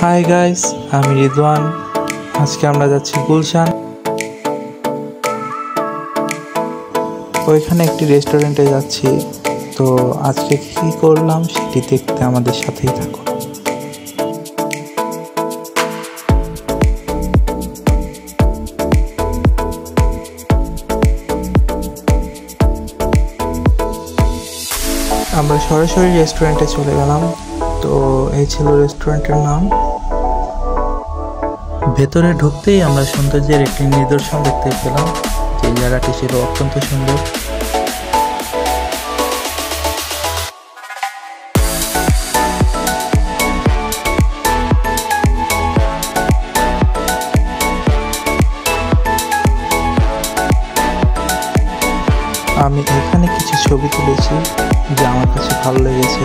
Hi guys, আমি রিদওয়ান। আজকে আমরা যাচ্ছি গুলশান। ওইখানে একটি রেস্টুরেন্টে যাচ্ছি। তো আজকে কি করলাম সেটি দেখতে আমাদের সাথেই থাকো। আমরা সরাসরি রেস্টুরেন্টে চলে গেলাম। তো এই ছিল রেস্টুরেন্টের নাম। ভেতরে ঢুকতেই আমরা সৌন্দর্যের একটি নিদর্শন দেখতে পেলাম। যে জায়গাটি ছিল অত্যন্ত সুন্দর। আমি এখানে কিছু ছবি তুলেছি যা আমার কাছে ভালো লেগেছে।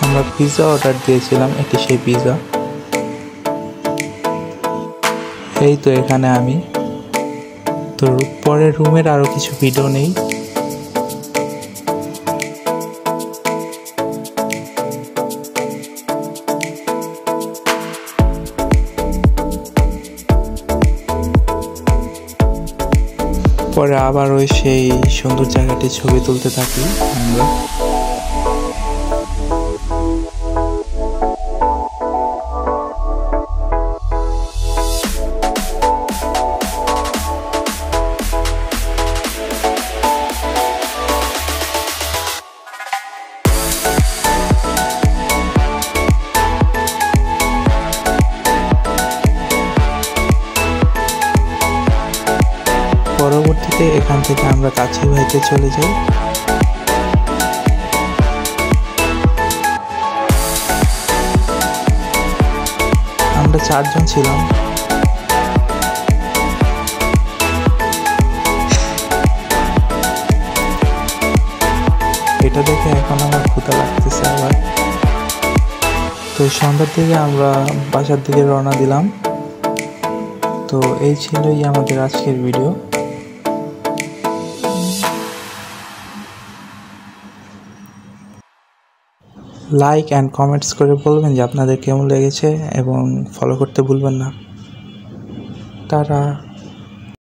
আমরা পিৎজা অর্ডার দিয়েছিলাম, এটি সেই পিৎজা। এই তো এখানে আমি। তো পরের রুমের আরো কিছু ভিডিও নেই। পরে আবার ওই সেই সুন্দর জায়গাটি ছবি তুলতে থাকি আমরা। পরবর্তীতে এখান থেকে আমরা কাছিবাড়িতে চলে যাই। আমরা 4 জন ছিলাম। এটা দেখে এখন আমার ক্ষুধা লাগতেছে আবার। তো সন্ধ্যার দিকে আমরা বাসার দিকে রওনা দিলাম। তো এই ছিলই আমাদের আজকের ভিডিও। লাইক অ্যান্ড কমেন্টস করে বলবেন যে আপনাদের কেমন লেগেছে এবং ফলো করতে ভুলবেন না। টাটা।